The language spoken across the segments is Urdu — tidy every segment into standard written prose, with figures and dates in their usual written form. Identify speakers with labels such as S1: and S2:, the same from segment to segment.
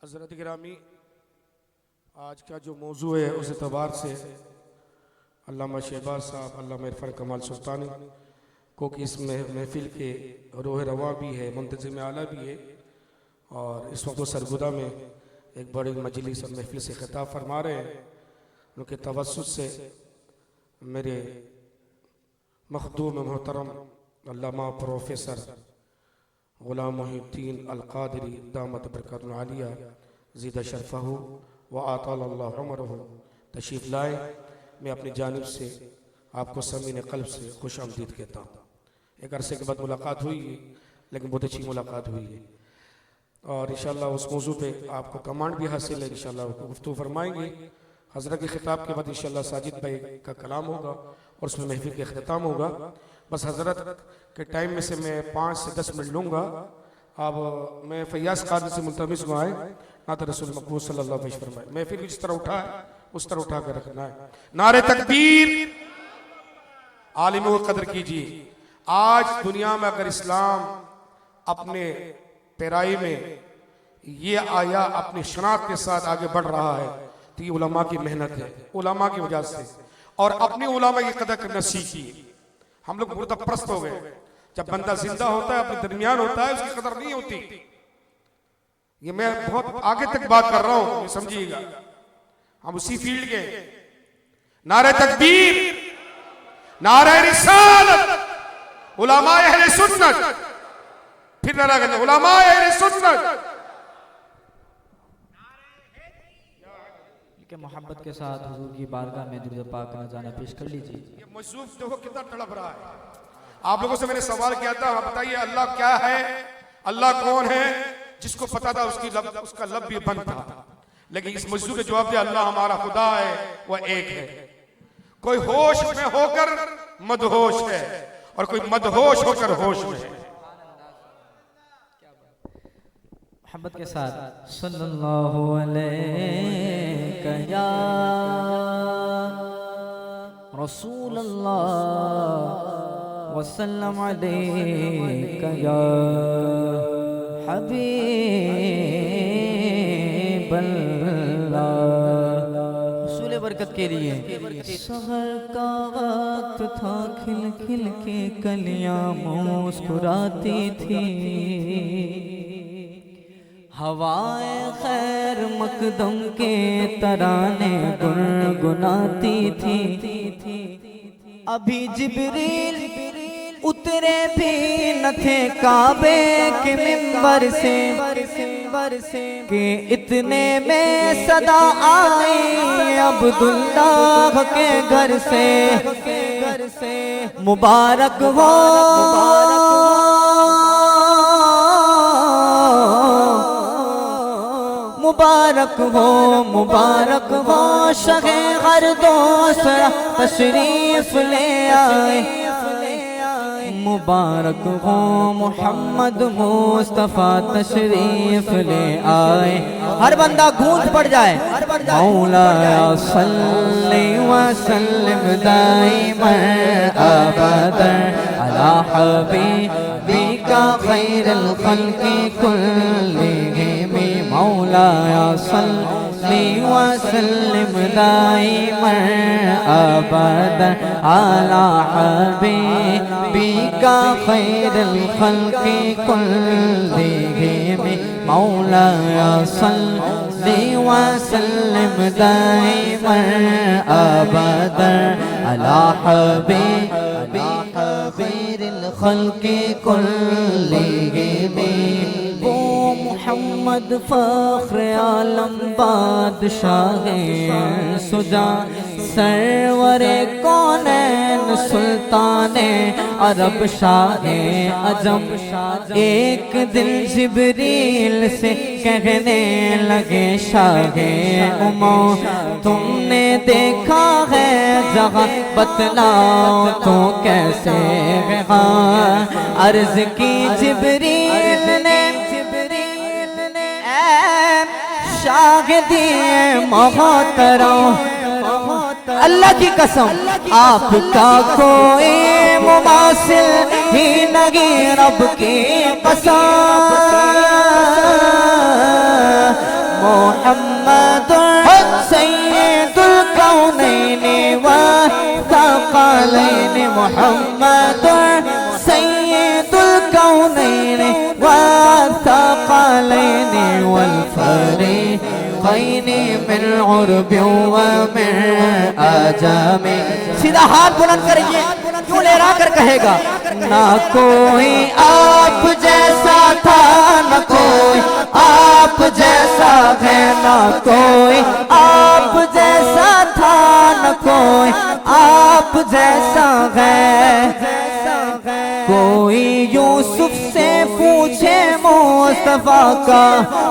S1: حضرت گرامی، آج کا جو موضوع ہے اس اعتبار سے علامہ شہباز صاحب، علامہ عرفان کمال سلطانی کو کہ اس محفل کے روح رواں بھی ہے، منتظم اعلیٰ بھی ہے، اور اس وقت وہ سرگودہ میں ایک بڑی مجلس اور محفل سے خطاب فرما رہے ہیں۔ ان کے توسط سے میرے مخدوم محترم علامہ پروفیسر غلام محی الدین القادری دامت برکات العالیہ زیدہ شرفہ و اطال اللہ عمرہ تشریف لائے۔ میں اپنی جانب سے آپ کو سمعین قلب سے خوش آمدید کہتا ہوں۔ ایک عرصے کے بعد ملاقات ہوئی ہے، لیکن بہت اچھی ملاقات ہوئی ہے، اور انشاءاللہ اس موضوع پہ آپ کو کمانڈ بھی حاصل ہے، انشاءاللہ گفتگو فرمائیں گے۔ حضرت کے خطاب کے بعد انشاءاللہ ساجد بھائی کا کلام ہوگا اور اس میں محفل کے اختتام ہوگا۔ بس حضرت کے ٹائم میں سے میں 5 سے 10 منٹ لوں گا۔ اب میں فیاض قادری سے ملتمس ہوں آئے نعت رسول مقبول صلی اللہ علیہ وسلم فرمائے، محفل جس طرح اٹھا ہے اس طرح اٹھا کر رکھنا ہے۔ نعرہ تکبیر، عالموں کو قدر کیجیے۔ آج دنیا میں اگر اسلام اپنے پیرائی میں یہ آیا اپنی شناخت کے ساتھ آگے بڑھ رہا ہے تو یہ علماء کی محنت ہے، علماء کی وجہ سے، اور اپنی علماء کی قدر کرنا سیکھیے۔ ہم لوگ مردہ پرست ہو گئے، جب بندہ زندہ ہوتا ہے اپنے درمیان ہوتا ہے اس کی قدر نہیں ہوتی۔ یہ میں بہت آگے تک بات کر رہا ہوں، یہ سمجھیے گا، ہم اسی فیلڈ کے۔ نعرہ تکبیر، نعرہ رسالت، علماء اہل سنت، پھر نعرہ کرنا علماء اہل سنت۔
S2: کہ محبت کے ساتھ حضور کی بارگاہ میں درود پاک کا نذرانہ پیش کر لیجیے۔
S1: یہ مجذوب دیکھو کتنا تڑپ رہا ہے۔ آپ لوگوں سے میں نے سوال کیا تھا، بتائیے اللہ کیا ہے، اللہ کون ہے؟ جس کو پتا تھا اس کا لب بھی بند تھا، لیکن اس مجذوب کے جواب دیا اللہ ہمارا خدا ہے، وہ ایک ہے۔ کوئی ہوش میں ہو کر مدہوش ہے اور کوئی مدہوش ہو کر ہوش میں ہے۔
S2: محبت کے ساتھ صلی اللہ علیہ یا رسول اللہ وسلم علیہ یا حبیب اللہ۔ حصول برکت کے لیے سحر کا وقت تھا، کھل کھل کے کلیاں مسکراتی تھی، ہوائے خیر مقدم کے ترانے گنگناتی تھی۔ ابھی جبریل اترے بھی نہ تھے کعبے کے منبر سے کہ اتنے میں صدا آئی عبداللہ کے گھر سے، مبارک ہو مبارک ہو مبارک ہو شہ ہر دوسرا تشریف لے آئے، مبارک ہو محمد مصطفیٰ تشریف لے آئے۔ ہر بندہ گونج پڑ جائے، مولا صلی وسلم دائما ابدا علی حبیبک خیر الخلق کلہم، مولا صلی وسلم دائما ابدا علی حبیبک خیر الخلق کلہم، مولا صلی وسلم دائما ابدا علی حبیبک خیر الخلق کلہم۔ وہ محمد فخر عالم بادشاہ سجا، سرور کونین سلطان عرب شاہ عجم، ایک دن جبریل سے کہنے لگے شاہ امو، تم نے دیکھا ہے جہاں بتلاؤ تو کیسے ہاں، عرض کی جبریل نے شاہدی محترم، اللہ کی قسم آپ کا کوئی مماثل ہی نہیں، رب کی قسم
S3: طرفین من عرب ومن عجم. سیدھا ہاتھ بلند کریے، کیوں لہرا کر کہے گا نہ کوئی آپ جیسا تھا، نہ کوئی آپ جیسا ہے، نہ کوئی آپ جیسا تھا، نہ کوئی آپ جیسا ہے. کوئی یوسف سے پوچھے مصطفیٰ کا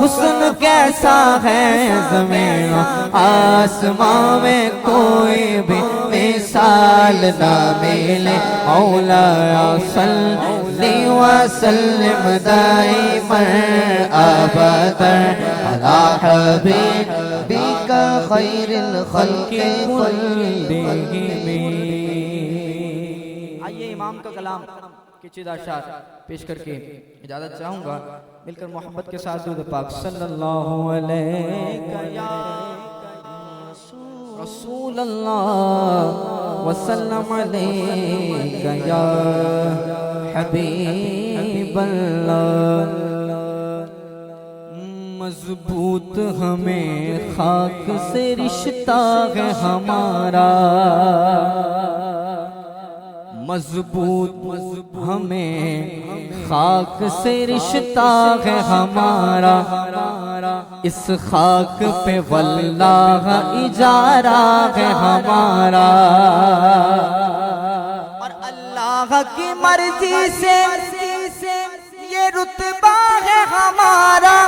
S3: حسن کیسا ہے، زمین آسمان میں کوئی بھی مثال نہ ملے. مولایا صلی وسلم دائما ابدا علی حبیبک خیر الخلق كلهم.
S2: آئیے امام کا کلام کی چند اشعار پیش کر کے اجازت چاہوں گا. مل کر محبت کے ساتھ درود پاک صلی اللہ علیہ یا رسول اللہ وسلم علیک یا حبیب اللہ. مضبوط ہمیں خاک سے رشتہ ہے ہمارا، مضبوط ہمیں خاک سے رشتہ ہے ہمارا. اس خاک پہ واللہ اجارہ ہے ہمارا، اور اللہ کی مرضی سے یہ رتبہ ہے ہمارا.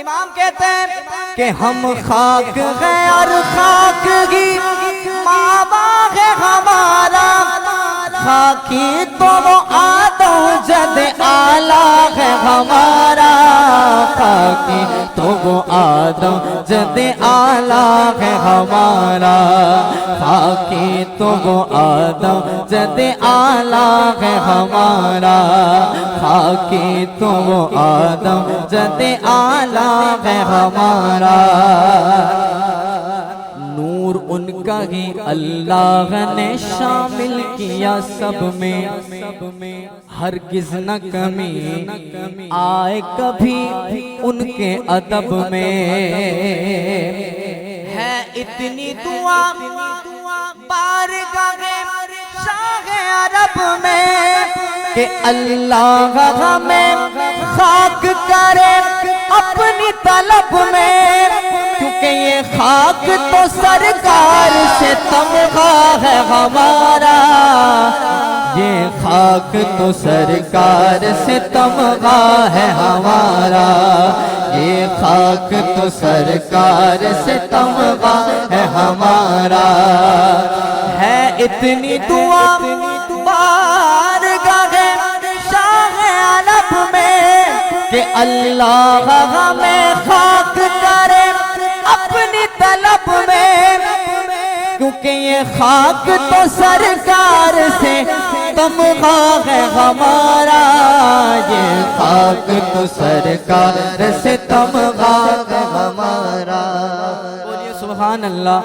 S2: امام کہتے ہیں کہ ہم خاک ہیں اور خاک ہی ماں ہے ہمارا. خاکی تو وہ آدم جد آلہ ہے ہمارا، خاکی تو وہ آدم جد آلہ ہے ہمارا، خاکی تو وہ آدم جد آلہ ہے ہمارا، خاکی تو وہ آدم جد آلہ ہے ہمارا. نور ان کا ہی اللہ نے شامل کیا سب میں، ہرگز نہ کمی آئے کبھی ان کے ادب میں. ہے اتنی دعا بارگاہ شاہ عرب میں کہ اللہ ہمیں خاک کرے اپنی طلب میں، کیونکہ یہ خاک تو سرکار سے تمغہ ہے ہمارا، یہ خاک تو سرکار سے تمغہ ہے ہمارا، یہ خاک تو سرکار سے تمغہ ہے ہمارا. ہے اتنی دعا بارگاہ شاہ عرب میں کہ اللہ ہمیں خاک کرے اپنی طلب میں، کیونکہ یہ خاک تو سرکار سے تمغہ ہے ہمارا، یہ خاک تو سرکار سے تمغہ ہے ہمارا. بولیے سبحان اللہ.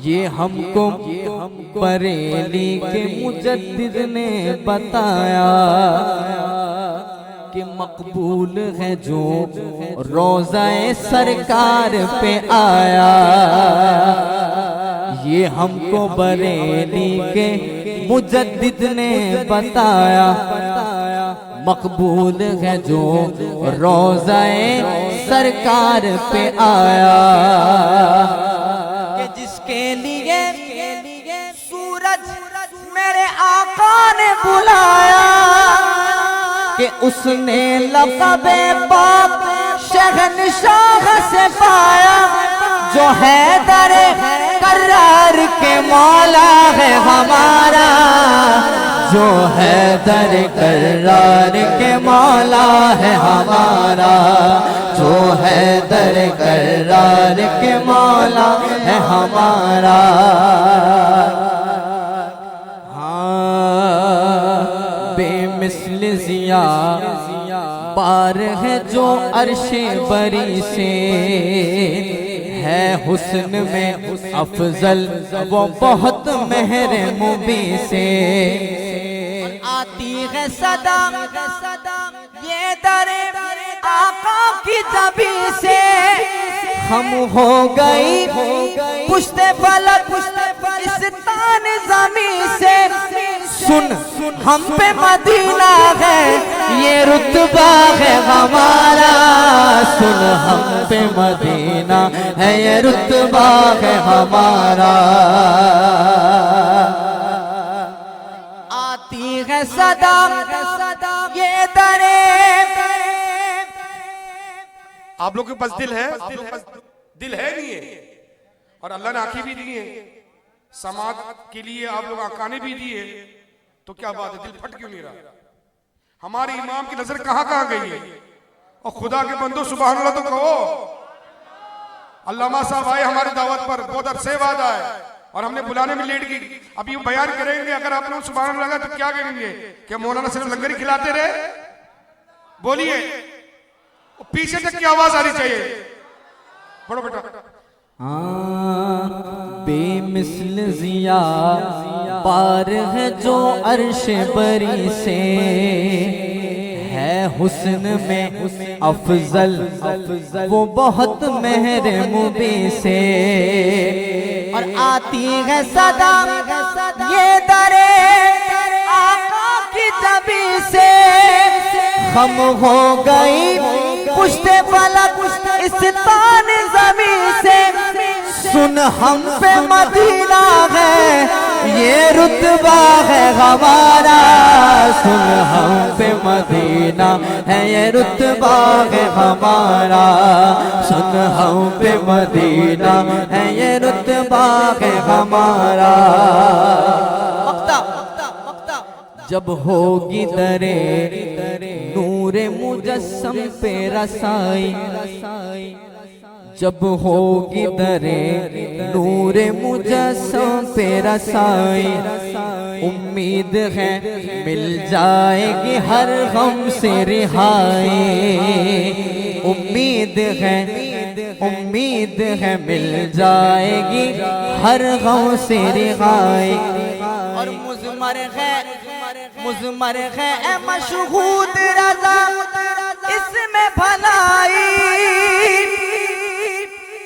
S2: یہ ہم کو بریلی کے مجدد نے بتایا کہ مقبول ہے جو روضہ سرکار پہ آیا. یہ ہم کو بریلی کے مجدد نے بتایا، مقبول ہے جو روضہ سرکار پہ آیا. کہ جس کے لیے سورج میرے آقا نے بلایا، کہ اس نے لقب پاک شہنشاہ سے پایا، جو حیدر کرار کے مولا ہے ہمارا، جو حیدر کرار کے مولا ہے ہمارا، جو حیدر کرار کے مولا ہے ہمارا. بے مثل ضیا پار ہے جو عرش بری سے، ہے حسن میں افضل وہ بہت مہر مبی سے. آتی ہے صدا یہ در آقا کی جبی سے ہم ہو گئی پشت فلک اس تان زمین سے سن ہم پہ مدینہ ہے یہ رتبہ ہے ہمارا سن ہم پہ مدینہ ہے یہ رتبہ ہے ہمارا آتی ہے صدا یہ درے
S1: آپ لوگ کے پاس دل ہے دل ہے نہیں ہے اور اللہ نے آنکھیں بھی دی ہیں سماعت کے لیے آپ لوگ آنکھیں بھی دی ہیں تو کیا بات ہے دل پھٹ کیوں نہیں رہا ہمارے امام کی نظر کہاں گئی ہے اور خدا کے بندو سبحان اللہ تو کہو علامہ صاحب آئے ہماری دعوت پر بہت عرصے بعد آئے اور ہم نے بلانے میں لیٹ کی اب یہ بیان کریں گے اگر آپ لوگ سبحان اللہ لگا تو کیا کہیں گے کہ مولانا صرف لنگر ہی کھلاتے رہے بولیے پیچھے تک کی آواز آنی چاہیے پڑھو بیٹا
S2: بے مثل ضیا پار ہے جو عرش بری سے ہے حسن میں افضل وہ بہت مہر مبی سے اور آتی ہے صدا یہ درے آقا کی جبی سے ہم ہو گئی پشت فلک اس تان زمین سے سن ہم پہ مدینہ ہے یہ رتبہ ہے ہمارا سن ہم پہ مدینہ ہے یہ رتبہ ہے ہمارا سن ہم پہ مدینہ ہے یہ رتبہ ہے ہمارا جب ہوگی درے نور مجسم پہ رسائی جب ہوگی درے نور مجسم پہ رسائی امید ہے مل جائے گی ہر غم سے رہائی امید ہے مل جائے گی ہر غم سے رہائی اور مزمر ہے اے مشہود رضا اس میں بھلائی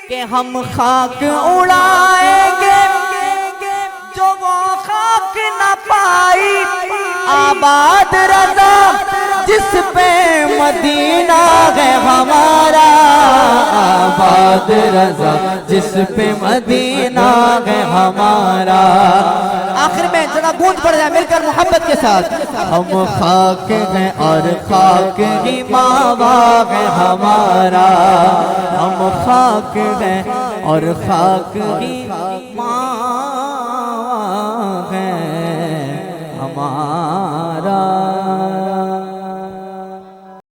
S2: کہ ہم خاک اڑائیں گے جو وہ خاک نہ پائی آباد رضا جس پہ مدینہ ہے ہمارا آباد رضا جس پہ مدینہ ہے ہمارا آخر میں ذرا گونج پڑ جائے مل کر محبت کے ساتھ ہم خاک ہیں اور خاک ہی ماں باپ ہے ہمارا ہم خاک ہیں اور خاک ہی